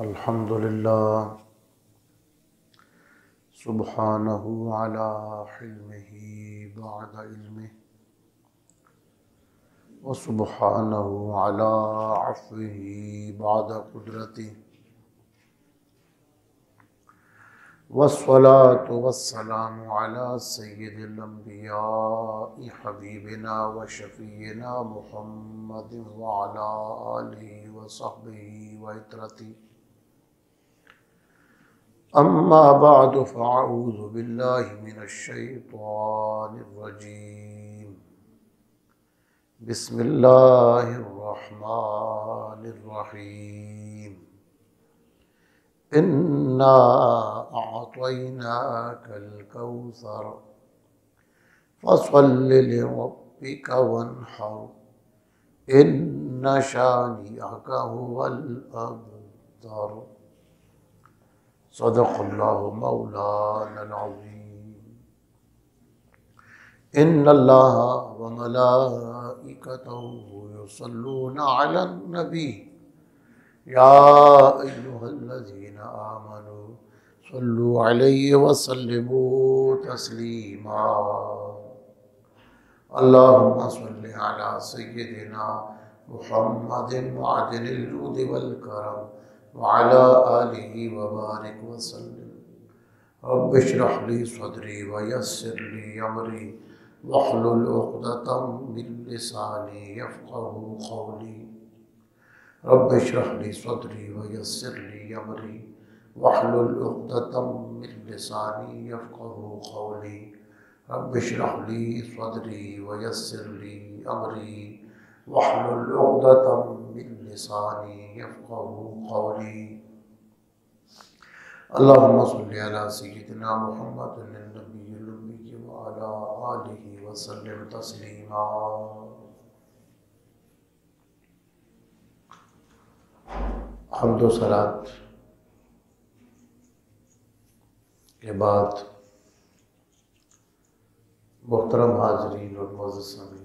अल्हम्दुलिल्लाह सुब्हानहु अला हिल्मिही बअद इल्मिही व सुब्हानहु अला अफ़्विही बअद कुदरतिही वस्सलातु वस्सलामु अला सय्यिदिल अंबियाइ हबीबिना व शफ़ीइना मुहम्मदिन व अला आलिहि व सहबिही व इत्रतिही अम्मा बअद फ़अऊज़ु बिल्लाहि मिनश शैतानिर रजीम बिस्मिल्लाहिर रहमानिर रहीम इन्ना अअतैनाकल कौसर फसल्लि लिरब्बिका वन्हर इन्न शानिअका हुवल अबतर सदक़ल्लाहु मौलानल अज़ीम। इन्नल्लाहा व मलाइकतहु युसल्लूना अलन नबी या अय्युहल्लज़ीना आमनू सल्लु अलैहि व सल्लिमू तस्लीमा। अल्लाहुम्मा सल्लि अला सय्यिदिना मुहम्मदिन मअदिनिल जूदि वल करम व अला आलिहि व बारिक व सल्लिम। रब्बि इश्रह ली सदरी व यस्सिर ली अमरी वहलुल उक़दतम मिन लिसानी यफ़क़हू क़ौली। रब्बि इश्रह ली सदरी व यस्सिर ली अमरी वहलुल उक़दतम मिन लिसानी यफ़क़हू क़ौली। रब्बि इश्रह ली सदरी व यस्सिर ली अमरी वहलुल उक़दतम मिन लिसानी यफ़क़हू क़ौली। अल्लाहुम्मा सल्लि अला सय्यिदिना मुहम्मदिन नबिय्यिल उम्मी व अला आलिहि व सल्लिम तस्लीमा। हम्द व सलात के बाद मुहतरम हाज़रीन और मुअज़्ज़ज़ सामीन,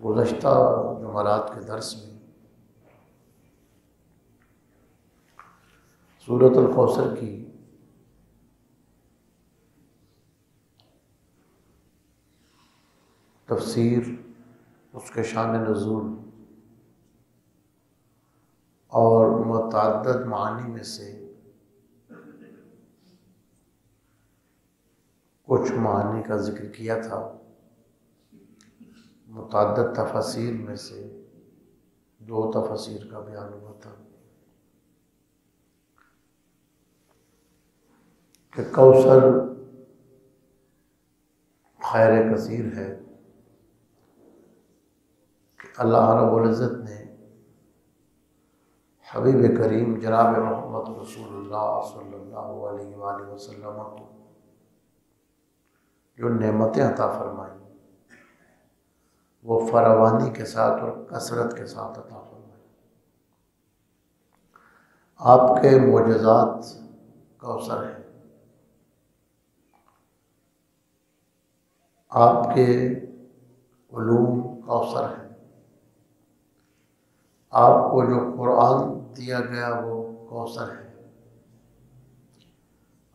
गुज़श्ता जुमरात के दर्स में सूरतुल कौसर की तफ़सीर, उसके शान नुज़ूल और मुतअद्दिद मानी में से कुछ मानी का ज़िक्र किया था। मुतअद्दिद तफ़सीर में से दो तफ़सीर का बयान हुआ था कि कौसर खैर कसीर है कि अल्लाह रब्बुल इज़्ज़त ने हबीब करीम जनाब मोहम्मद रसूलुल्लाह सल्लल्लाहु अलैहि वसल्लम को जो नेमतें अता फरमाई वो फरावानी के साथ और कसरत के साथ अता फरमाई। आपके मोजज़ात कौसर हैं, आपके उलूम कौसर हैं, आपको जो कुरान दिया गया वो कौसर है,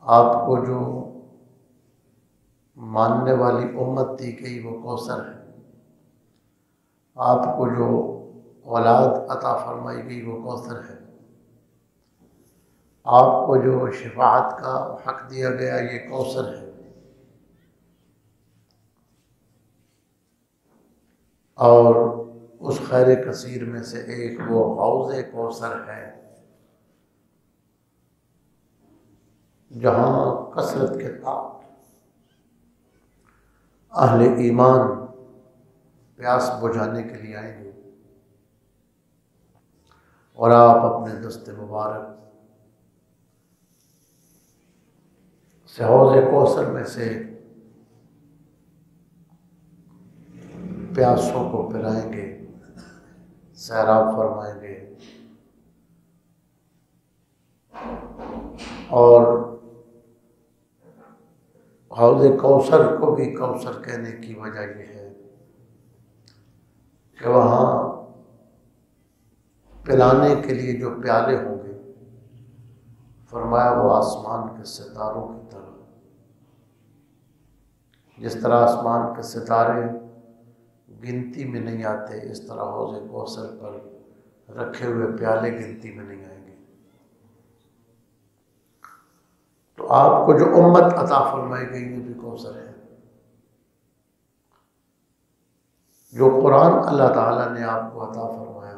आपको जो मानने वाली उम्मत दी गई वो कौसर है, आपको जो औलाद अता फरमाई गई वो कौसर है, आपको जो शिफाअत का हक दिया गया ये कौसर है। और उस खैर कसीर में से एक वो हौज़े कौसर है जहाँ कसरत के साथ अहले ईमान प्यास बुझाने के लिए आएंगे और आप अपने दस्ते मुबारक से हौज़े कौसर में से प्यासों को पिलाएंगे, सैराब फरमाएंगे और हौज़े कौसर को भी कौसर कहने की वजह यह है कि वहाँ पिलाने के लिए जो प्याले होंगे, फरमाया वो आसमान के सितारों की तरह, जिस तरह आसमान के सितारे गिनती में नहीं आते, इस तरह हौज़े कौसर पर रखे हुए प्याले गिनती में नहीं आएंगे। तो आपको जो उम्मत अता फरमाई गई ये भी कौसर है। जो कुरान अल्लाह ताला ने आपको अता फरमाया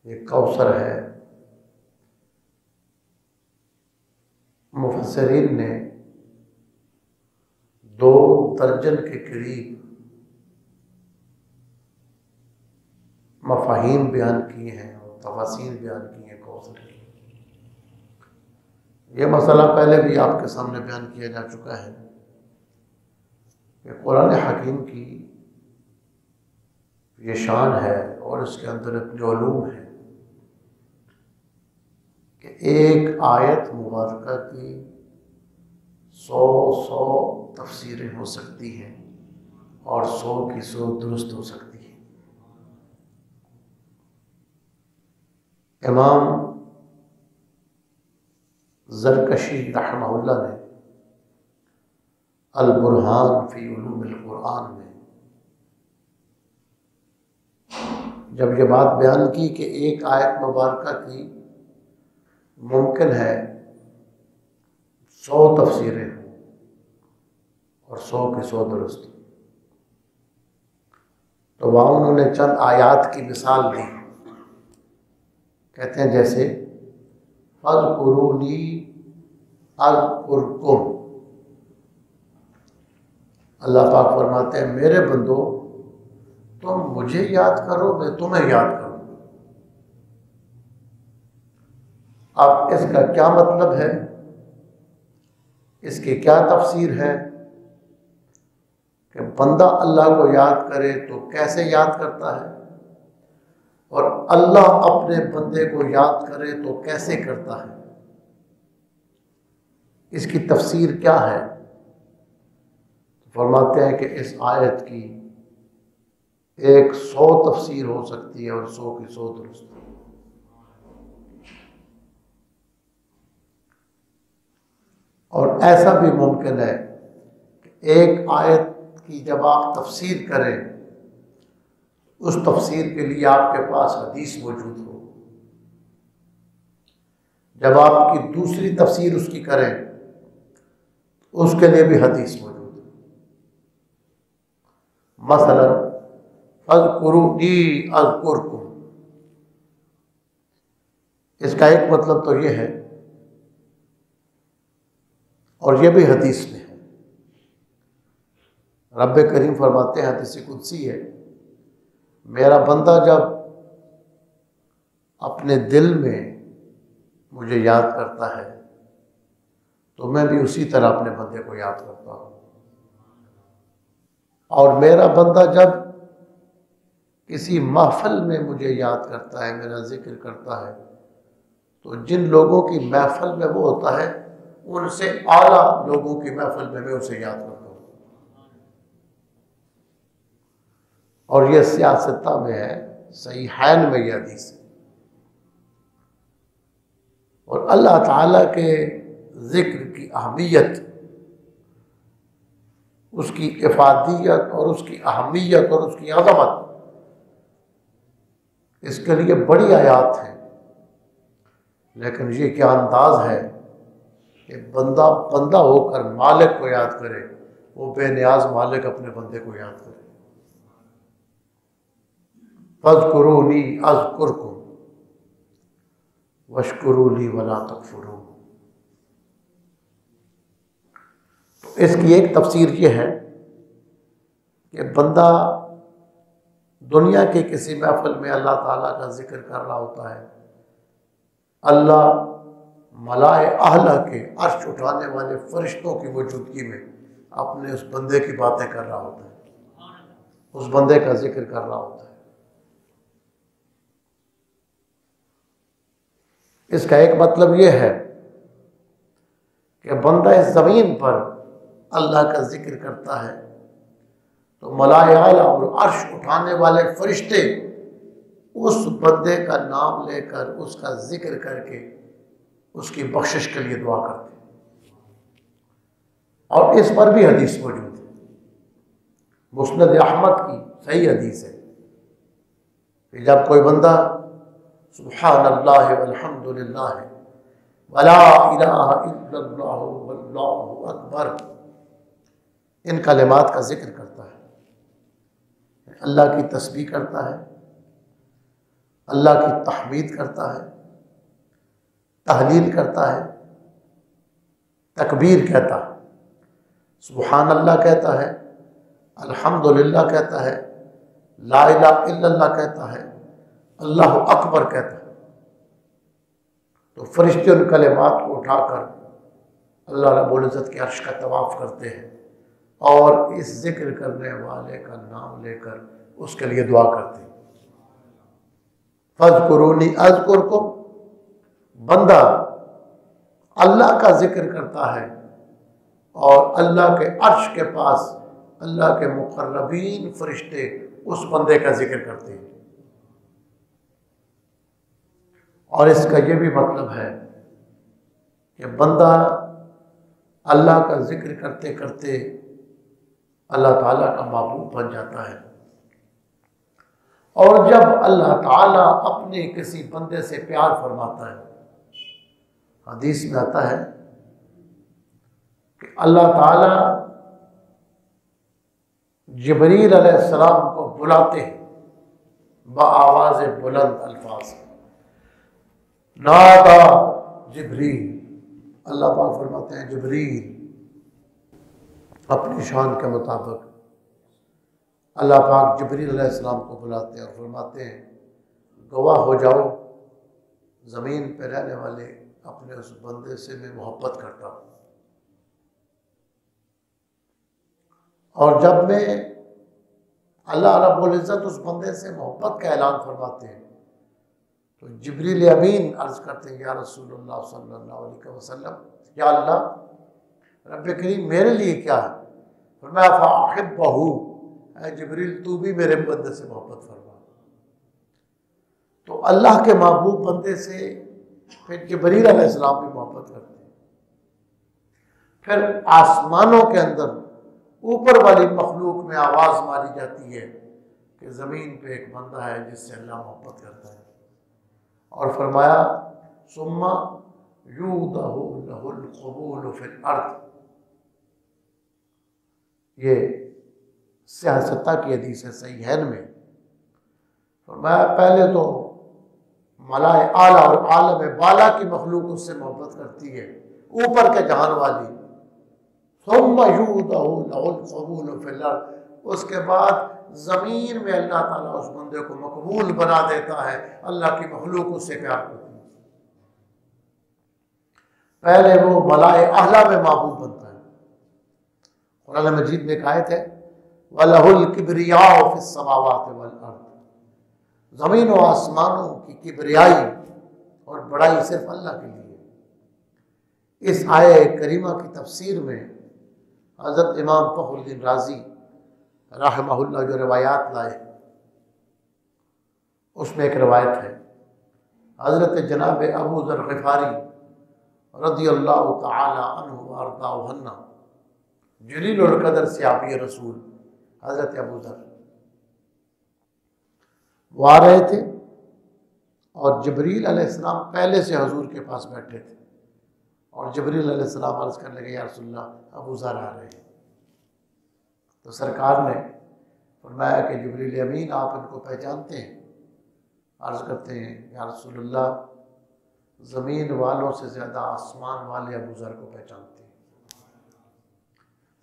ये कौसर है। मुफस्सिरीन ने 2 दर्जन के करीब मफ़ाहीम बयान किए हैं और तफसीर बयान की हैं कौसर की। ये मसला पहले भी आपके सामने बयान किया जा चुका है कि कुरान हकीम की ये शान है और इसके अंदर इतने उलूम है कि एक आयत मुबारका की 100 तफसीरें हो सकती हैं और 100 की 100 दुरुस्त हो सकती है। इमाम ज़रकशी रहमहुल्लाह ने अल बुरहान फ़ी उलूमिल कुरान में जब ये बात बयान की कि एक आयत मुबारका की मुमकिन है 100 तफसीरें और 100 की 100 दुरुस्त, तो वहाँ उन्होंने चंद आयात की मिसाल दी। कहते हैं जैसे फ़ज़कुरूनी अज़कुरकुम, अल्लाह पाक फरमाते हैं मेरे बंदो तुम मुझे याद करो मैं तुम्हें याद करूँ। अब इसका क्या मतलब है, इसकी क्या तफसीर है कि बंदा अल्लाह को याद करे तो कैसे याद करता है और अल्लाह अपने बंदे को याद करे तो कैसे करता है, इसकी तफसीर क्या है। फरमाते हैं कि इस आयत की 100 तफसीर हो सकती है और 100 की 100 दुरुस्त। और ऐसा भी मुमकिन है कि एक आयत की जब आप तफसीर करें उस तफसीर के लिए आपके पास हदीस मौजूद हो, जब आपकी दूसरी तफसीर उसकी करें उसके लिए भी हदीस मौजूद है। मसलन फ़ज़कुरूनी अज़कुरकुम, इसका एक मतलब तो ये है और ये भी हदीस में है। रब करीम फरमाते हैं, हदीस कुदसी है, मेरा बंदा जब अपने दिल में मुझे याद करता है तो मैं भी उसी तरह अपने बंदे को याद करता हूँ। और मेरा बंदा जब किसी महफिल में मुझे याद करता है, मेरा जिक्र करता है, तो जिन लोगों की महफिल में वो होता है उनसे आला लोगों की महफिल में मैं उसे याद करता हूँ। और यह सियासता में है, सहीहैन में यह हदीस है। और अल्लाह ताला के जिक्र की अहमियत, उसकी इफादियत और उसकी अहमियत और उसकी अज़मत, इसके लिए बड़ी आयात है। लेकिन ये क्या अंदाज है कि बंदा बंदा होकर मालिक को याद करे, वो बेनियाज मालिक अपने बंदे को याद करे। फ़ज़कुरूनी अज़कुरकुम वश्कुरूली वला तकफुरून। तो इसकी एक तफसीर ये है कि बंदा दुनिया के किसी महफिल में अल्लाह ताला का जिक्र कर रहा होता है, अल्लाह मलाए आला के अर्श उठाने वाले फरिश्तों की मौजूदगी में अपने उस बंदे की बातें कर रहा होता है, उस बंदे का जिक्र कर रहा होता है। इसका एक मतलब यह है कि बंदा इस ज़मीन पर अल्लाह का जिक्र करता है तो मलाए आला और अर्श उठाने वाले फरिश्ते उस बंदे का नाम लेकर उसका जिक्र करके उसकी बख्शिश के लिए दुआ करते हैं। और इस पर भी हदीस मौजूद है, मुस्नद अहमद की सही हदीस है कि जब कोई बंदा सुब्हान अल्लाह वल्हम्दुलिल्लाह वला इलाहा इल्लल्लाह वल्लाहु अकबर इन कलिमात का जिक्र करता है, अल्लाह की तस्बीह करता है, अल्लाह की तहमीद करता है, तहलील करता है, तकबीर कहता है, सुब्हान अल्लाह कहता है, अल्हम्दुलिल्लाह कहता है, ला इलाहा इल्लल्लाह कहता है, अल्लाहु अकबर कहता है, तो फरिश्ते उन कलिमात को उठाकर अल्लाह रब्बुल इज़्ज़त के अर्श का तवाफ़ करते हैं और इस जिक्र करने वाले का नाम लेकर उसके लिए दुआ करते हैं। फ़ज़्कुरूनी अज़्कुरकुम, बंदा अल्लाह का जिक्र करता है और अल्लाह के अर्श के पास अल्लाह के मुक़र्रबीन फरिश्ते उस बंदे का जिक्र करते हैं। और इसका ये भी मतलब है कि बंदा अल्लाह का जिक्र करते करते अल्लाह ताला का महबूब बन जाता है। और जब अल्लाह ताला अपने किसी बंदे से प्यार फरमाता है, हदीस में आता है कि अल्लाह ताला जिब्रील अलैहिस्सलाम को बुलाते हैं बआवाज़ बुलंद अल्फाज, नादा जिब्रील, अल्लाह पाक फरमाते हैं जिब्रील अपनी शान के मुताबिक अल्लाह पाक जिब्रील अलैहिस्सलाम को बुलाते हैं और फरमाते हैं गवाह हो जाओ ज़मीन पर रहने वाले अपने उस बंदे से मैं मोहब्बत करता हूँ। और जब मैं अल्लाह रब्बुल इज़्ज़त उस बंदे से मोहब्बत का ऐलान फरमाते हैं तो जिब्रील अमीन अर्ज़ करते हैं या रसूलुल्लाह सल्लल्लाहु अलैहि वसल्लम, या अल्लाह रब्बे करीम मेरे लिए क्या है? फरमाया फ़अहिब्बहु, ऐ जिब्रील तू भी मेरे बंदे से मोहब्बत फरमा। तो अल्लाह के महबूब बंदे से फिर जिब्रील अलैहिस्सलाम भी मोहब्बत करते हैं। फिर आसमानों के अंदर ऊपर वाली मखलूक में आवाज़ मारी जाती है कि ज़मीन पे एक बंदा है जिससे अल्लाह मोहब्बत करता है। और फरमाया सुम्मा यूदहु लहुल क़बूल फिल अर्द, ये सियासता की हदीस है सहीहैन में। फरमाया पहले तो मलाए आला और आलम बाला की मखलूक उससे मोहब्बत करती है, ऊपर के जहान वाली। सुम्मा यूदहु लहुल क़बूल फिल अर्द, उसके बाद ज़मीन में अल्लाह ताला उस बंदे को मकबूल बना देता है, अल्लाह की मखलूक उससे प्यार करती है। पहले वो मलाए आला में महबूब बनता है। कुरान मजीद में एक आयत है वलहुल किब्रियाउ फिस समावाति वल अर्द, ज़मीन व आसमानों की किब्रियाई और बड़ाई सिर्फ अल्लाह के लिए। इस आये करीमा की तफसीर में हज़रत इमाम फ़खरुद्दीन राज़ी रहमहुल्लाह जो रिवायात लाए उसमें एक रिवायत है हज़रत जनाब अबू ज़र ग़िफ़ारी रज़ियल्लाहु तआला अन्हु व अर्ज़ाहु अन्ना, जलीलुल क़द्र सहाबी रसूल हज़रत अबू ज़र वो आ रहे थे और जिब्रील अलैहिस्सलाम पहले से हुज़ूर के पास बैठे थे और जिब्रील अलैहिस्सलाम अर्ज़ करने लगे या रसूलल्लाह अबू ज़र आ रहे हैं। तो सरकार ने फरमाया कि जिब्रील अमीन आप इनको पहचानते हैं? अर्ज़ करते हैं या रसूलल्लाह ज़मीन वालों से ज़्यादा आसमान वाले अबू ज़र को पहचानते हैं,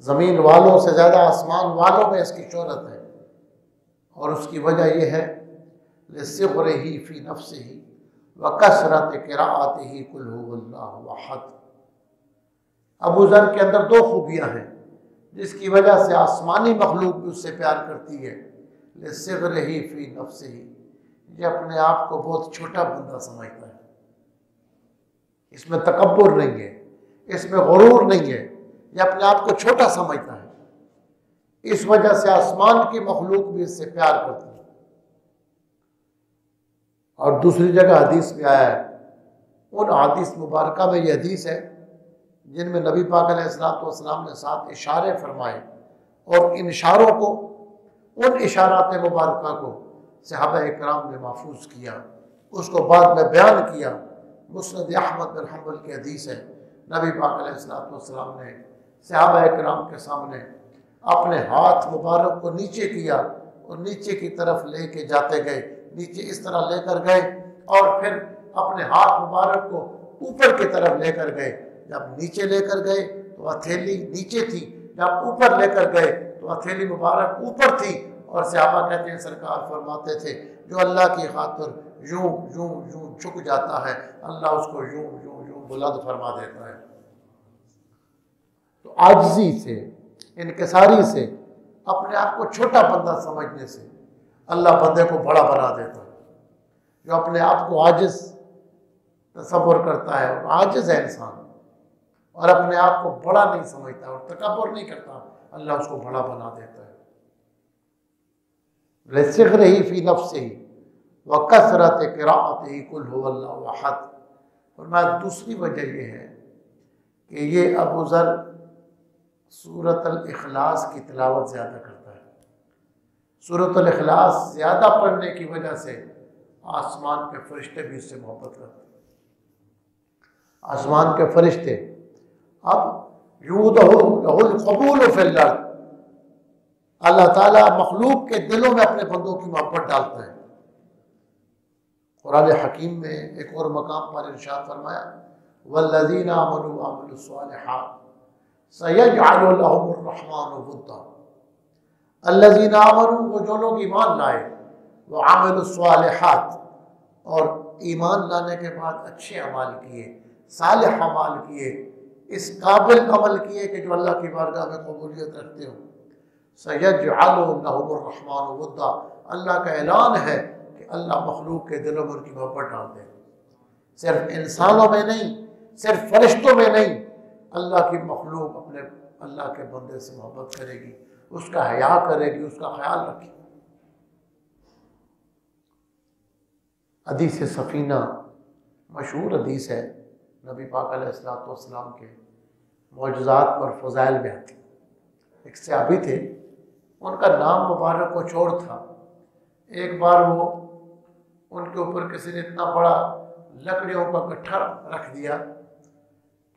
ज़मीन वालों से ज़्यादा आसमान वालों में इसकी शोहरत है और उसकी वजह यह है लिसिग़रिही फ़ी नफ़्सिही व कसरत क़िराअतिही कुल हुवल्लाहु अहद। अबू ज़र के अंदर दो खूबियाँ हैं जिसकी वजह से आसमानी मखलूक भी उससे प्यार करती है। लिसिग़रिही फ़ी नफ़्सिही, ये अपने आप को बहुत छोटा बंदा समझता है, इसमें तकब्बुर नहीं है, इसमें गुरूर नहीं है, ये अपने आप को छोटा समझता है। इस वजह से आसमान की मखलूक भी इससे प्यार करती है। और दूसरी जगह हदीस में आया है, उन हदीस मुबारका में ये हदीस है जिनमें नबी पाक अलैहिस्सलाम ने 7 इशारे फरमाए और इन इशारों को, उन इशारात मुबारका को सहाबा इकराम ने महफूज किया, उसको बाद में बयान किया। मुस्नद अहमद बिन हंबल की हदीस है, नबी पाक अलैहिस्सलाम ने सहाबा इकराम के सामने अपने हाथ मुबारक को नीचे किया और नीचे की तरफ लेके जाते गए, नीचे इस तरह लेकर गए और फिर अपने हाथ मुबारक को ऊपर की तरफ लेकर गए। जब नीचे लेकर गए तो हथेली नीचे थी, जब ऊपर लेकर गए तो हथेली मुबारक ऊपर थी। और सहाबा कहते हैं सरकार फरमाते थे जो अल्लाह की खातिर यूं यूं यूं झुक जाता है, अल्लाह उसको यूं यूं यूं बुलंद फरमा देता है। तो आजिज़ी से, इनकिसारी से, अपने आप को छोटा बंदा समझने से अल्लाह बंदे को बड़ा बना देता है। जो अपने आप को आजिज़ तसव्वुर करता है और आजिज़ है इंसान और अपने आप को बड़ा नहीं समझता और तकब्बुर नहीं करता, अल्लाह उसको बड़ा बना देता है। लिसिग़रिही फ़ी नफ़्सिही व कसरत क़िराअतिही कुल हुवल्लाहु अहद। और मैं दूसरी वजह यह है कि ये अबू ज़र सूरत अल इखलास की तिलावत ज़्यादा करता है। सूरत अल इखलास ज़्यादा पढ़ने की वजह से आसमान के फरिश्ते भी इससे मोहब्बत करते हैं। आसमान के फरिश्ते अब यूदहुल क़बूल फ़िल अर्ज़, अल्लाह ताला मखलूक के दिलों में अपने बंदों की मोहब्बत डालता है। कुरान हकीम में एक और मकाम पर इरशाद फरमाया, वल्लज़ीना आमनू व अमिलुस्सालिहात सयजअलु लहुमुर रहमानु वुद्दा। अल्लज़ीना आमनू, वो जो लोग ईमान लाए, वो अमिलुस्सालिहात, और ईमान लाने के बाद अच्छे अमाल किए, सालिह अमाल किए, इस काबिल अमल किए कि जो अल्लाह की बारगाह में कबूलियत रखते हो। सयजअलु लहुमुर रहमानु वुद्दा, अल्लाह का ऐलान है कि अल्लाह मखलूक के दिलों में उनकी मोहब्बत डाल दे। सिर्फ इंसानों में नहीं, सिर्फ फरिश्तों में नहीं, अल्लाह की मखलूक अपने अल्लाह के बंदे से मोहब्बत करेगी, उसका हया करेगी, उसका ख्याल रखेगी। हदीस सफ़ीना मशहूर हदीस है, नबी पाक अलैहिस्सलाम के मौजज़ात पर फ़ज़ाइल में आती। एक सहाबी थे, उनका नाम मुबारक को चोर था। एक बार वो उनके ऊपर किसी ने इतना बड़ा लकड़ियों का गट्ठा रख दिया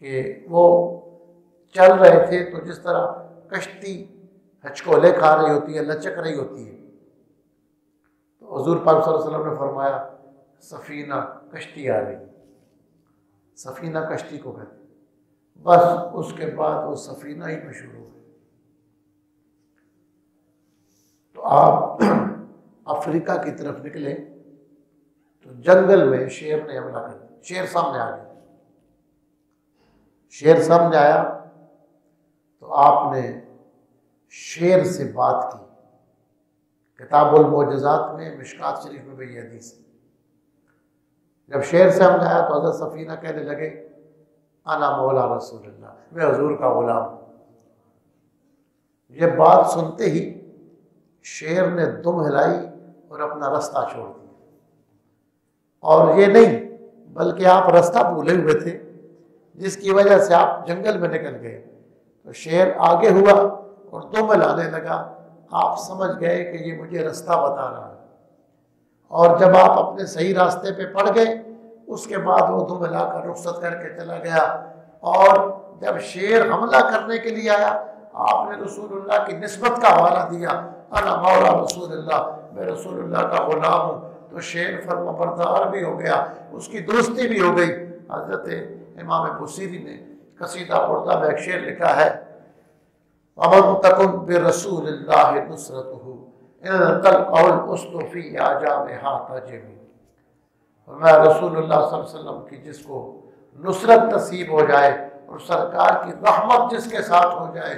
कि वो चल रहे थे तो जिस तरह कश्ती हचकोले खा रही होती है, लचक रही होती है, तो हुज़ूर पाक सल्लल्लाहु अलैहि वसल्लम ने फरमाया सफ़ीना कश्ती आ रही। सफ़ीना कश्ती को कहते, बस उसके बाद वो सफ़ीना ही मशहूर हो गई। तो आप अफ्रीका की तरफ निकले तो जंगल में शेर ने हमला कर दिया। शेर सामने आ गया। शेर सामने आया तो आपने शेर से बात की। किताबुल मौजज़ात में, मिशकात शरीफ में भी ये हदीस है। जब शेर से हमला आया तो हज़रत सफ़ीना कहने लगे अना मौला रसूलुल्लाह, मैं हुज़ूर का गुलाम हूँ। ये बात सुनते ही शेर ने दुम हिलाई और अपना रास्ता छोड़ दिया। और ये नहीं बल्कि आप रास्ता भूले हुए थे, जिसकी वजह से आप जंगल में निकल गए। तो शेर आगे हुआ और दुम हिलाने लगा। आप समझ गए कि ये मुझे रास्ता बता रहा है। और जब आप अपने सही रास्ते पे पड़ गए, उसके बाद वो दुम हिलाकर रुखसत करके चला गया। और जब शेर हमला करने के लिए आया, आपने रसूलुल्लाह की निस्बत का हवाला दिया, अना मौला रसूलुल्लाह, मैं रसूलुल्लाह का गुलाम हूँ। तो शेर फर्माबरदार भी हो गया, उसकी दोस्ती भी हो गई। हज़रत इमाम बुसीरी ने कसीदा बुर्दा में एक शेर लिखा है, वमन तकुन बिरसूलिल्लाह नुसरतुहु इन तलक़हुल उस्दु फ़ी आजामिहा तजमी। मैं रसूलुल्लाह सल्लल्लाहु अलैहि वसल्लम की जिसको नुसरत नसीब हो जाए और सरकार की रहमत जिसके साथ हो जाए,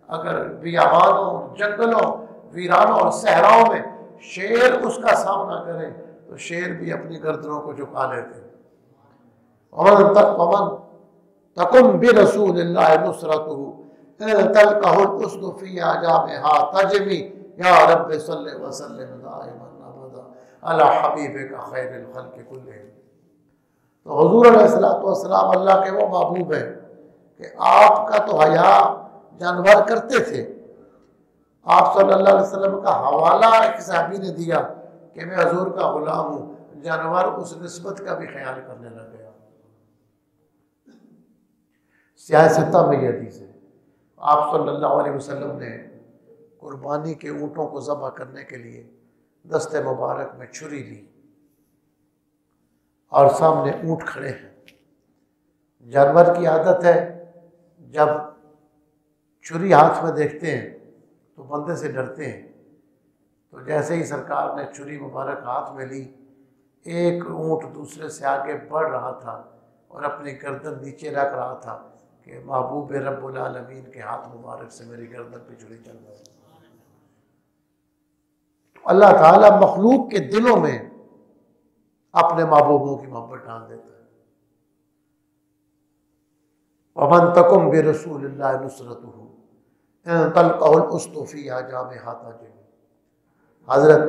अगर बियाबानों, जंगलों, वीरानों और सहराओं में शेर उसका सामना करे तो शेर भी अपनी गर्दनों को झुका लेते। वमन तकुन बिरसूलिल्लाह नुसरतुहु इन तलक़हुल उस्दु फ़ी आजामिहा तजमी या रब्बि सल्लि व सल्लिम दाइमन अबदा अला हबीबिका खैरिल खल्क़ि कुल्लिहिम। तो हुज़ूर अलैहिस्सलातु वस्सलाम अल्लाह के वो महबूब हैं कि आपका तो हया जानवर करते थे। आप सल्लल्लाहु अलैहि वसल्लम का हवाला एक सहाबी ने दिया कि मैं हुज़ूर का गुलाम हूँ, जानवर उस निस्बत का भी ख्याल करने लग गया। सियासत में यह हदीस है, आप सल्लल्लाहु अलैहि वसल्लम ने कुर्बानी के ऊँटों को ज़बह करने के लिए दस्ते मुबारक में छुरी ली और सामने ऊँट खड़े हैं। जानवर की आदत है जब छुरी हाथ में देखते हैं तो बंदे से डरते हैं। तो जैसे ही सरकार ने छुरी मुबारक हाथ में ली, एक ऊँट दूसरे से आगे बढ़ रहा था और अपनी गर्दन नीचे रख रहा था कि महबूब रब्बुल आलमीन के हाथ मुबारक से मेरी गर्दन पे छुरी चल रही। तो अल्लाह ताला मखलूक के दिलों में अपने महबूबों की मोहब्बत डाल देता है। वमन तकुम बिरसूलिल्लाह नुसरतुहु इन तलक़हुल उस्तु फ़ी आजाम हाताजिम। हज़रत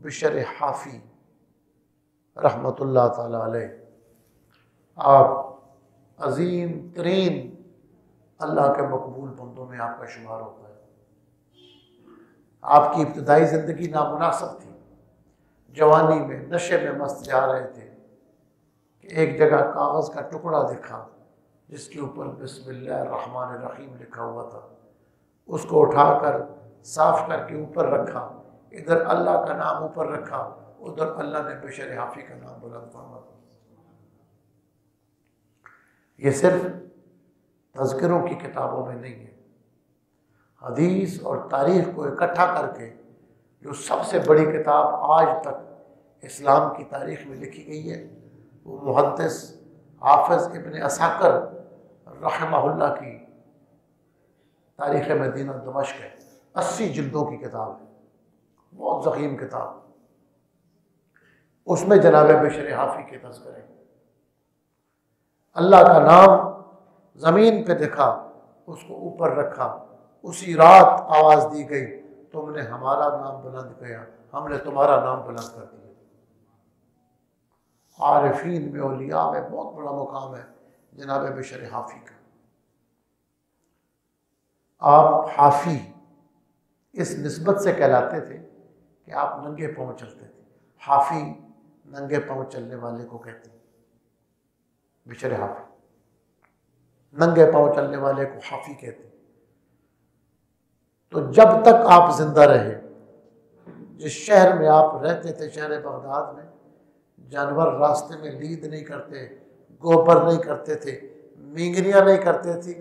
बिशर हाफ़ी रहमतुल्लाह ताला अलैह, आप अजीम तरीन अल्लाह के मकबूल बंदों में आपका शुमार होता है। आपकी इब्तदाई ज़िंदगी नामुनासिब थी। जवानी में नशे में मस्त जा रहे थे कि एक जगह कागज़ का टुकड़ा देखा जिसके ऊपर बिस्मिल्लाहिर्रहमानिर्रहीम लिखा हुआ था। उसको उठाकर साफ करके ऊपर रखा, इधर अल्लाह का नाम ऊपर रखा, उधर अल्लाह ने बिशर हाफ़ी का नाम बुलंद फरमाया। ये सिर्फ तज़किरों की किताबों में नहीं है, हदीस और तारीख़ को इकट्ठा करके जो सबसे बड़ी किताब आज तक इस्लाम की तारीख़ में लिखी गई है वो मुहद्दिस हाफ़िज़ इब्न असाकिर रहमहुल्लाह की तारीख़ मदीना दमिश्क है। 80 जिल्दों की किताब है, बहुत ज़ख़ीम किताब। उसमें जनाब बिशर हाफ़ी के तज़किरे, अल्लाह का नाम ज़मीन पे देखा, उसको ऊपर रखा, उसी रात आवाज़ दी गई तुमने हमारा नाम बुलंद किया, हमने तुम्हारा नाम बुलंद कर दिया। आरिफीन में औलिया में बहुत बड़ा मुकाम है जनाब बिशर हाफ़ी का। आप हाफ़ी इस निस्बत से कहलाते थे कि आप नंगे पाँव चलते थे। हाफ़ी नंगे पाँव चलने वाले को कहते हैं, बिशर हाफ़ी नंगे पाँव चलने वाले को हाफ़ी कहते हैं। तो जब तक आप जिंदा रहे, जिस शहर में आप रहते थे, शहर बगदाद में, जानवर रास्ते में लीद नहीं करते, गोबर नहीं करते थे, मींगनियाँ नहीं करते थी।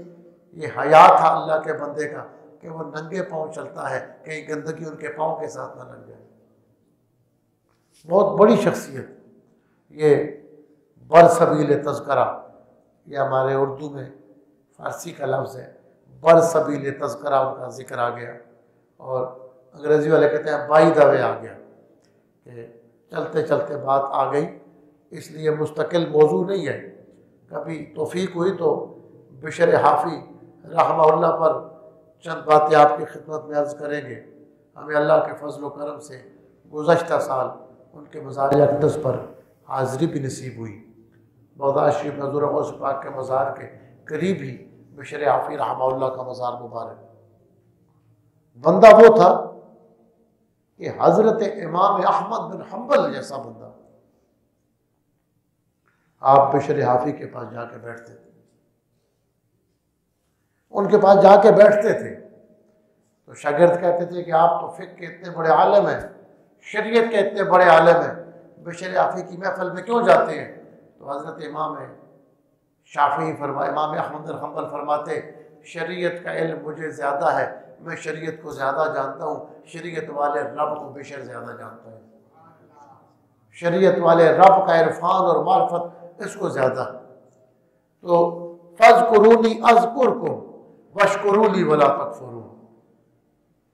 ये हया था अल्लाह के बंदे का कि वो नंगे पाँव चलता है, कहीं गंदगी उनके पाँव के साथ ना लग जाए। बहुत बड़ी शख्सियत। ये बरसबील तज़करा, ये हमारे उर्दू में फ़ारसी का लफ्ज़ है, बरसबील तज़करा उनका जिक्र आ गया। और अंग्रेज़ी वाले कहते हैं बाई द वे आ गया, कि चलते चलते बात आ गई। इसलिए मुस्तकिल मौजू नहीं है। कभी तौफीक हुई तो बिशर हाफ़ी रहमहुल्लाह पर चंद बातें आपकी खिदमत में अर्ज़ करेंगे। हमें अल्लाह के फजल व करम से गुज़श्ता साल उनके मज़ार अक़दस पर हाज़री भी नसीब हुई। बगदाद शरीफ में हुज़ूर गौस पाक के मज़ार के करीब ही बिशर हाफ़ी रहमहुल्लाह का मज़ार मुबारक। बंदा वो था कि हज़रत इमाम अहमद बिन हम्बल जैसा बंदा। आप बिशर हाफ़ी के पास जाके बैठते थे, उनके पास जाके बैठते थे तो शागिर्द कहते थे कि आप तो फ़िक़्ह के इतने बड़े आलिम हैं, शरीयत के इतने बड़े आलिम हैं, बिशर हाफ़ी की महफ़िल में क्यों जाते हैं? तो हज़रत इमाम शाफ़ी इमाम अहमद बिन हम्बल फरमाते, शरीयत का इल्म मुझे ज़्यादा है, मैं शरीयत को ज़्यादा जानता हूँ, शरीयत वाले रब को बिशर ज़्यादा जानता है। शरीयत वाले रब का इरफान और मार्फत इसको ज़्यादा। तो फ़ज़्कुरूनी अज़्कुरकुम वश्कुरूली वला तकफुरून।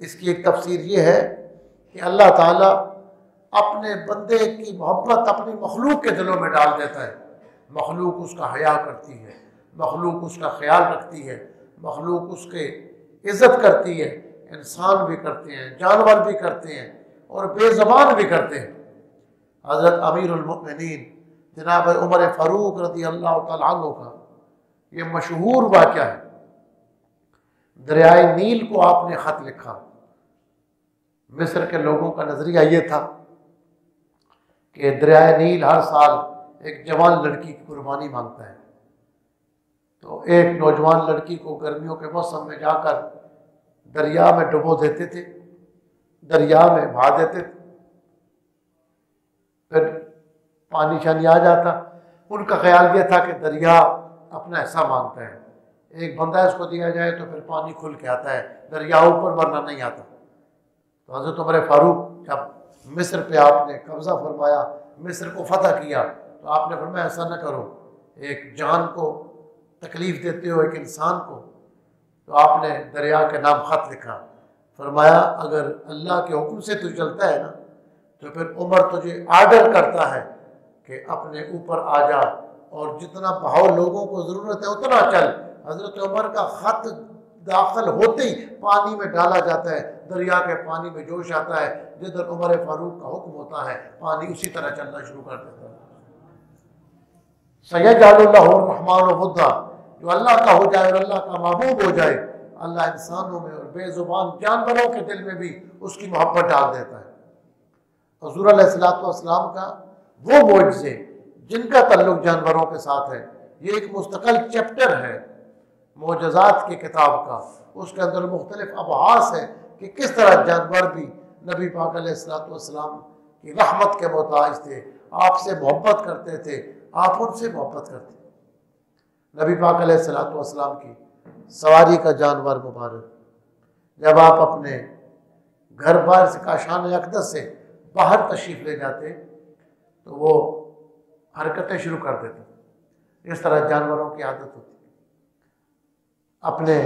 इसकी एक तफसीर ये है कि अल्लाह ताला अपने बंदे की मोहब्बत अपनी मखलूक के दिलों में डाल देता है। मखलूक उसका हया करती है, मखलूक उसका ख्याल रखती है, मखलूक उसके इज़्ज़त करती है। इंसान भी करते हैं, जानवर भी करते हैं और बेज़बान भी करते हैं। हज़रत अमीरुल मोमिनीन जनाब उमर फ़ारूक रज़ी अल्लाह तआला अन्हु का ये मशहूर वाक़या है। दरियाए नील को आपने ख़त लिखा। मिस्र के लोगों का नज़रिया ये था कि दरियाए नील हर साल एक जवान लड़की की कुर्बानी मांगता है, तो एक नौजवान लड़की को गर्मियों के मौसम में जाकर दरिया में डुबो देते थे, दरिया में बहा देते थे, फिर पानी शानी आ जाता। उनका ख्याल यह था कि दरिया अपना हिस्सा मांगता है, एक बंदा इसको दिया जाए तो फिर पानी खुल के आता है, दरिया ऊपर वरना नहीं आता। तो हज़रत उमर फ़ारूक जब मिस्र पे आपने कब्ज़ा फरमाया, मिस्र को फतह किया, तो आपने फरमाया ऐसा न करो, एक जान को तकलीफ़ देते हो, एक इंसान को। तो आपने दरिया के नाम ख़त लिखा। फरमाया अगर अल्लाह के हुक्म से तू चलता है ना, तो फिर उमर तुझे आर्डर करता है कि अपने ऊपर आ जा और जितना बहाव लोगों को ज़रूरत है उतना चल। हज़रत उमर का ख़त दाखिल होते ही पानी में डाला जाता है, दरिया के पानी में जोश आता है, जिधर उमर फ़ारूक का हुक्म होता है पानी उसी तरह चलना शुरू कर देता है। सयजअलुल्लाहु रहमान वुद्दा, जो अल्लाह का हो जाए और अल्लाह का महबूब हो जाए, अल्लाह इंसानों में और बेजुबान जानवरों के दिल में भी उसकी मोहब्बत डाल देता है। हुज़ूर अलैहिस्सलातु वस्सलाम का वो मोजज़े जिनका ताल्लुक जानवरों के साथ है, ये एक मुस्तकिल चैप्टर है मोजज़ात की किताब का। उसके अंदर मुख्तलिफ अबहास है कि किस तरह जानवर भी नबी पाक अलैहिस्सलातु वस्सलाम की रहमत के मोहताज थे, आपसे मोहब्बत करते थे, आप उनसे मोहब्बत करते थे। नबी पाक अलैहिस्सलातु वस्सलाम की सवारी का जानवर मुबारक, जब आप अपने घर बार से काशान अक़दस से बाहर तशरीफ़ ले जाते तो वो हरकतें शुरू कर देते। इस तरह जानवरों की आदत होती, अपने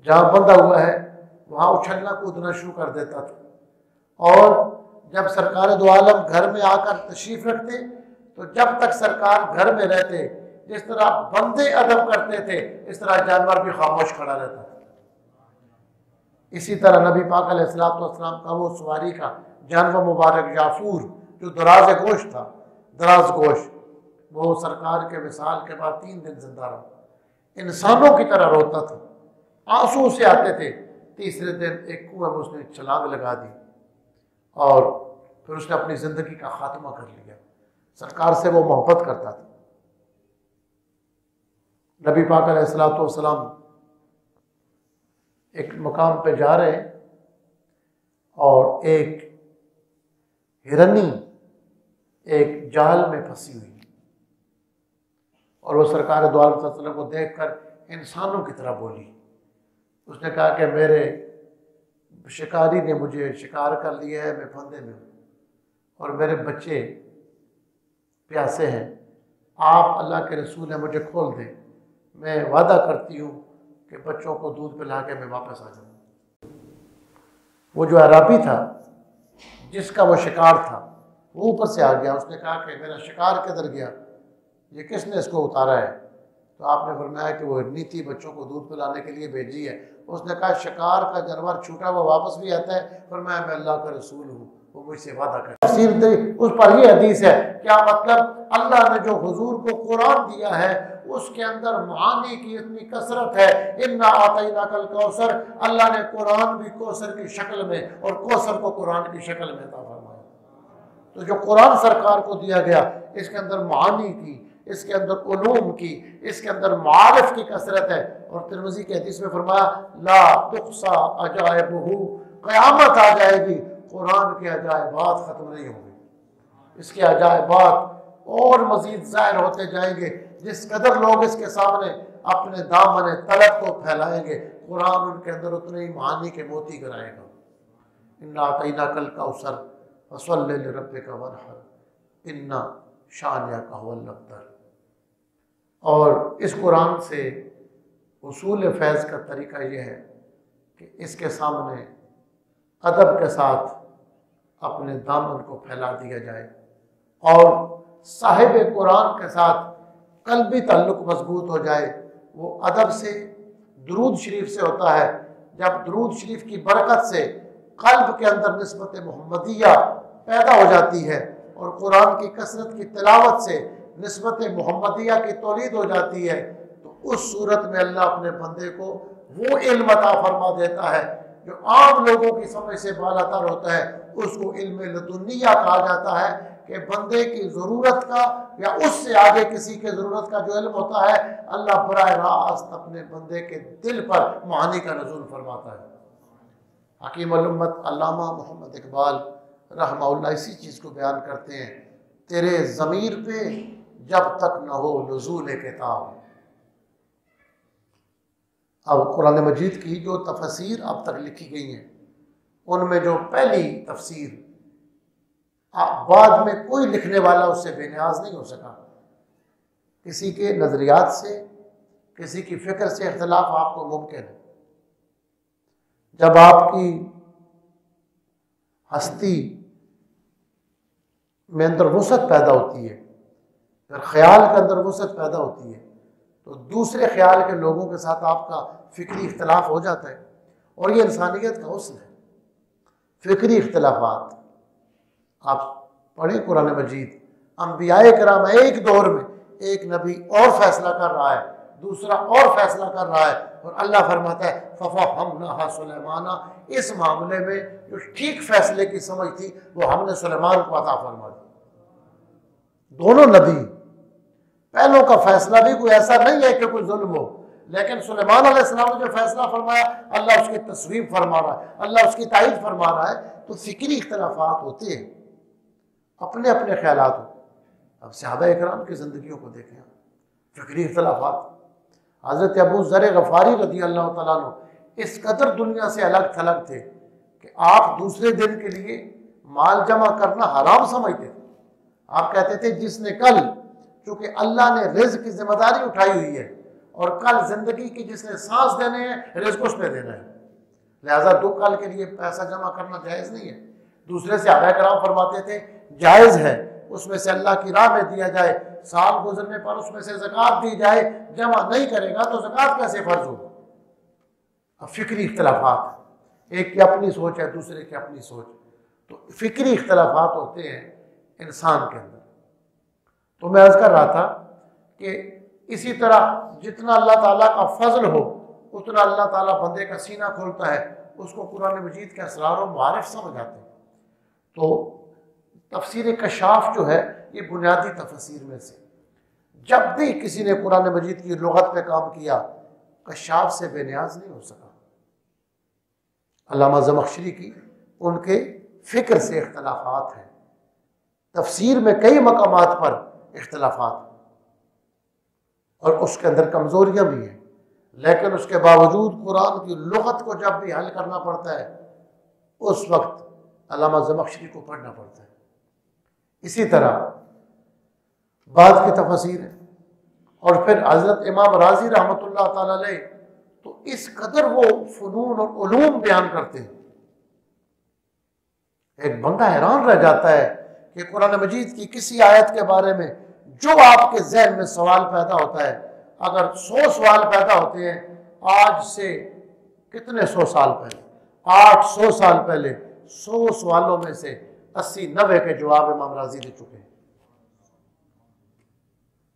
जहाँ बंधा हुआ है वहाँ उछलना कूदना शुरू कर देता था। और जब सरकार दो आलम घर में आकर तशरीफ़ रखते तो जब तक सरकार घर में रहते, जिस तरह बंदे अदब करते थे, इस तरह जानवर भी खामोश खड़ा रहता था। इसी तरह नबी पाक अलैहिस्सलातु वस्सलाम का वो सवारी का जानवर मुबारक याफूर, जो दराज गोश्त था, दराज गोश्त, वो सरकार के विसाल के बाद 3 दिन जिंदा रहा, इंसानों की तरह रोता था, आंसू से आते थे। तीसरे दिन एक कुएं में उसने छलांग लगा दी और फिर उसने अपनी ज़िंदगी का खात्मा कर लिया। सरकार से वो मोहब्बत करता था। नबी पाक अलैहिस्सलातु वस्सलाम एक मकाम पे जा रहे और एक हिरनी एक जाल में फंसी हुई और वो सरकार दो आलम सल्लल्लाहु अलैहि वसल्लम को देखकर इंसानों की तरह बोली। उसने कहा कि मेरे शिकारी ने मुझे शिकार कर लिया है, मैं फंदे में हूँ और मेरे बच्चे प्यासे हैं, आप अल्लाह के रसूल हैं, मुझे खोल दें, मैं वादा करती हूँ कि बच्चों को दूध पिला के मैं वापस आ जाऊँ। वो जो अराबी था जिसका वो शिकार था वो ऊपर से आ गया। उसने कहा कि मेरा शिकार किधर गया, ये किसने इसको उतारा है? तो आपने फरमाया कि वो हिरनी थी, बच्चों को दूध पिलाने के लिए भेजी है। उसने कहा शिकार का जानवर छूटा हुआ वापस भी आता है? फरमाया मैं अल्लाह का रसूल हूँ, वो मुझसे वादा कर। तफसीर उस पर ये हदीस है, क्या मतलब अल्लाह ने जो हुजूर को कुरान दिया है उसके अंदर मानी की इतनी कसरत है। इन्ना आतैना कल कौसर, अल्लाह ने कुरान भी कौसर की शक्ल में और कौसर को कुरान की शक्ल में अता फरमाया। तो जो कुरान सरकार को दिया गया इसके अंदर मानी की, इसके अंदर उलूम की, इसके अंदर मारिफ की कसरत है। और तिरमिज़ी के हदीस में फरमाया ला तुक्सा अजाइबुहु, क़यामत आ जाएगी कुरान के अजाइबात ख़त्म नहीं होंगे, इसके अजाइबात और मज़ीद ज़ाहिर होते जाएंगे। जिस कदर लोग इसके सामने अपने दामन तलब को फैलाएंगे, कुरान उनके अंदर उतने ही मानी के मोती गिराएगा। इन्ना आतैना कल कौसर फसल्लि लिरब्बिका वनहर, इन्ना शानिअका हुवल अब्तर। और इस कुरान से उसूल फैज़ का तरीका यह है कि इसके सामने अदब के साथ अपने दामन को फैला दिया जाए और साहिब कुरान के साथ कल्बी ताल्लुक़ मजबूत हो जाए। वो अदब से दुरूद शरीफ से होता है। जब दुरूद शरीफ की बरकत से कल्ब के अंदर निस्बत मोहम्मदिया पैदा हो जाती है और कुरान की कसरत की तिलावत से निस्बत मोहम्मदिया की तौलीद हो जाती है, तो उस सूरत में अल्लाह अपने बंदे को वो इल्म अता फरमा देता है जो आम लोगों की समझ से बालातर होता है। उसको इल्म लदुनिया कहा जाता है कि बंदे की ज़रूरत का या उससे आगे किसी के ज़रूरत का जो इल्म होता है, अल्लाह बराह रास्त अपने बंदे के दिल पर मानी का नज़ूल फरमाता है। हकीम उम्मत अल्लामा मोहम्मद इकबाल रहमहुल्लाह इसी चीज़ को बयान करते हैं, तेरे ज़मीर पे जब तक न हो नुज़ूल किताब। अब कुरान मजीद की जो तफसीर अब तक लिखी गई हैं, उनमें जो पहली तफसीर बाद में कोई लिखने वाला उससे बेनियाज नहीं हो सका। किसी के नज़रियात से, किसी की फ़िक्र से इख्तलाफ आपको मुमकिन है। जब आपकी हस्ती में अंदर वुसअत पैदा होती है, फिर ख्याल के अंदर वुसअत पैदा होती है, तो दूसरे ख्याल के लोगों के साथ आपका फ़िक्री इख्तलाफ हो जाता है। और ये इंसानियत का हुस्न है, फ़िक्री इख्तलाफात। आप पढ़ें कुरान मजीद, अंबियाए किराम एक दौर में एक नबी और फैसला कर रहा है, दूसरा और फैसला कर रहा है, और अल्लाह फरमाता है फ़फ़हम्नाहा सुलैमाना, इस मामले में जो ठीक फैसले की समझ थी वो हमने सुलेमान को अता फरमा दी। दोनों नबी, पहलों का फैसला भी कोई ऐसा नहीं है कि कोई जुल्म हो, लेकिन सुलेमान अलैहिस्सलाम ने जो फैसला फरमाया, अल्लाह उसकी तस्वीब फरमा रहा है, अल्लाह उसकी तायद फरमा रहा है। तो फिक्री इख्तलाफात होते हैं, अपने अपने ख्यालात हो। अब सहाबा इकराम की ज़िंदगियों को देखें, फिक्री इख्तलाफात। हज़रत अबू ज़र गफ़ारी रज़ी अल्लाह तआला अन्हु इस कदर दुनिया से अलग थलग थे कि आप दूसरे दिन के लिए माल जमा करना हराम समझते थे। आप कहते थे जिसने कल, चूँकि अल्लाह ने रिज़्क़ की जिम्मेदारी उठाई हुई है और कल ज़िंदगी की जिसने सांस देने हैं रिज़्क़ उसने देना है, लिहाजा दो कल के लिए पैसा जमा करना जायज़ नहीं है। दूसरे से सहाबा किराम फरमाते थे जायज़ है, उसमें से अल्लाह की राह में दिया जाए, साल गुजरने पर उसमें से ज़कात दी जाए, जमा नहीं करेगा तो ज़कात कैसे फ़र्ज हो। अब फ़िक्री इख्तलाफात, एक की अपनी सोच है, दूसरे की अपनी सोच, तो फ़िक्री इख्तलाफात होते हैं इंसान के अंदर। तो मैं अर्ज़ कर रहा था कि इसी तरह जितना अल्लाह ताला का फजल हो उतना अल्लाह ताला बंदे का सीना खोलता है, उसको कुरान मजीद के असरार और मारिफ समझ आते हैं। तो तफसीर कशाफ जो है ये बुनियादी तफसीर में से, जब भी किसी ने कुरान मजीद की लुगत पे काम किया, कशाफ से बेनियाज नहीं हो सका। अल्लामा ज़मख़शरी की उनके फ़िक्र से इख्तलाफात हैं, तफसीर में कई मकामात पर इख्तलाफात, और उसके अंदर कमज़ोरियाँ भी हैं, लेकिन उसके बावजूद कुरान की लुगत को जब भी हल करना पड़ता है, उस वक्त अल्लामा ज़मख़शरी को पढ़ना पड़ता है। इसी तरह बाद की तफसीर है, और फिर हज़रत इमाम राज़ी रहमतुल्लाह ताला अलैह तो इस कदर वो फ़नून और उलूम बयान करते हैं, एक बंदा हैरान रह जाता है कि कुरान मजीद की किसी आयत के बारे में जो आपके जहन में सवाल पैदा होता है, अगर 100 सवाल पैदा होते हैं, आज से कितने 100 साल पहले, 800 साल पहले 100 सवालों में से 80-90 के जवाब इमाम राज़ी दे चुके हैं।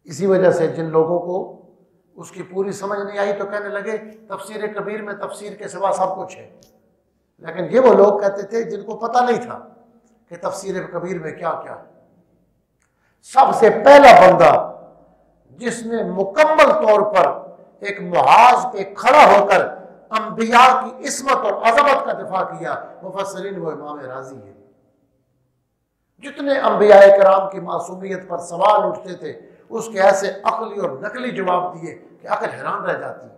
इसी वजह से जिन लोगों को उसकी पूरी समझ नहीं आई तो कहने लगे तफसीर कबीर में तफसीर के सिवा सब कुछ है, लेकिन ये वो लोग कहते थे जिनको पता नहीं था कि तफसीर कबीर में क्या क्या है। सबसे पहला बंदा जिसने मुकम्मल तौर पर एक मुहाज पे खड़ा होकर अंबिया की इस्मत और अजमत का दिफा किया, मुफस्सिरीन वो इमाम राज़ी है। जितने अंबिया किराम की मासूमियत पर सवाल उठते थे, उसके ऐसे अकली और नकली जवाब दिए कि अकल हैरान रह जाती है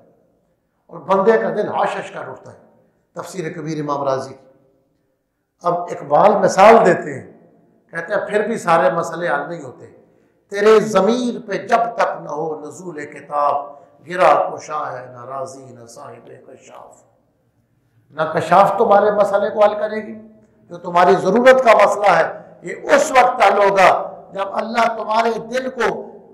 और बंदे का दिल हाशश कर उठता है। तफसीर कबीर इमाम राज़ी। अब इकबाल मिसाल देते हैं, कहते हैं फिर भी सारे मसले हल नहीं होते, तेरे ज़मीर पे जब तक न हो नज़ूल किताब, गिरा कुशा है न राज़ी न साहिब कशाफ। न कशाफ तुम्हारे मसले को हल करेगी, जो तुम्हारी ज़रूरत का मसला है ये उस वक्त हल होगा जब अल्लाह तुम्हारे दिल को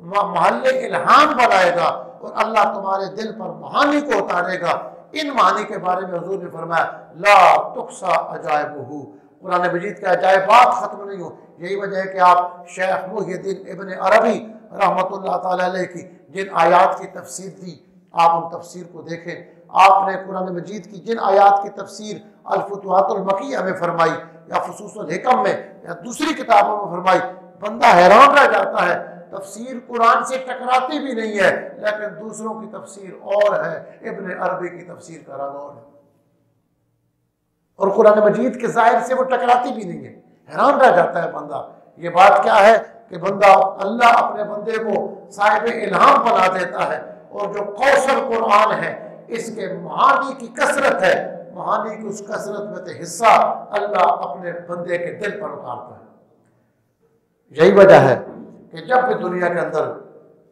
महल्ले इल्हाम बनाएगा और अल्लाह तुम्हारे दिल पर महानी को उतारेगा। इन महानी के बारे में हुजूर ने फरमाया ला तुक्सा अजायबहू, कुरान मजीद के अजायबात ख़त्म नहीं हो। यही वजह है कि आप शेख मुहिउद्दीन इब्न अरबी रहमतुल्लाह ताला अलैह की जिन आयात की तफसीर दी, आप उन तफसीर को देखें। आपने कुरान मजीद की जिन आयात की तफसीर अल-फुतुहातुल मक्किया में फरमाई या फ़ुसूसुल हिकम में या दूसरी किताबों में फरमाई, बंदा हैरान रह जाता है। तफसीर कुरान से टकराती भी नहीं है, लेकिन दूसरों की तफसीर और है, इब्न अरबी की तफसीर का रंग और है, और कुरान मजीद के ज़ाहिर से वो टकराती भी नहीं है। हैरान रह जाता है बंदा। ये बात क्या है कि बंदा, अल्लाह अपने बंदे को साहिब इल्हाम बना देता है, और जो कौशल कुरान है इसके महानी की कसरत है, महानी की उस कसरत में से हिस्सा अल्लाह अपने बंदे के दिल पर उतारता है। यही वजह है कि जब भी दुनिया के अंदर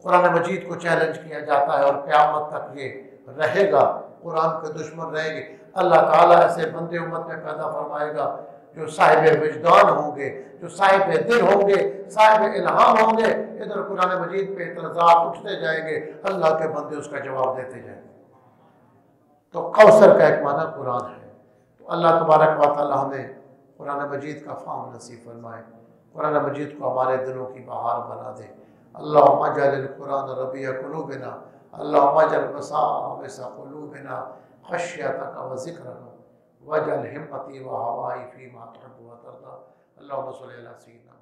कुरान मजीद को चैलेंज किया जाता है, और क़यामत तक ये रहेगा, कुरान के दुश्मन रहेंगे, अल्लाह ताला ऐसे बंदे उम्मत में पैदा फरमाएगा जो साहिब विजदान होंगे, जो साहिब दिल होंगे, साहिब इल्हाम होंगे। इधर कुरान मजीद पे इतराज़ात उठते जाएंगे, अल्लाह के बंदे उसका जवाब देते जाएंगे। तो कौसर का एक माना कुरान है। तो अल्लाह तबारक व तआला हमें कुरान मजीद का फ़ाहम नसीब फरमाए, कुरान मजीद को हमारे दिलों की बहार बना दे। अल्लाहुम्मा जअल कुरान रबीअ कुलूबिना, अल्लाहुम्मा जअल वसाविसा कुलूबिना खश्यतक व ज़िक्रक वजअल हिम्मती व हवाई फ़ीमा तुहिब्बु व तर्दा। अल्लाहुम्मा सल्लि अला सय्यिदिना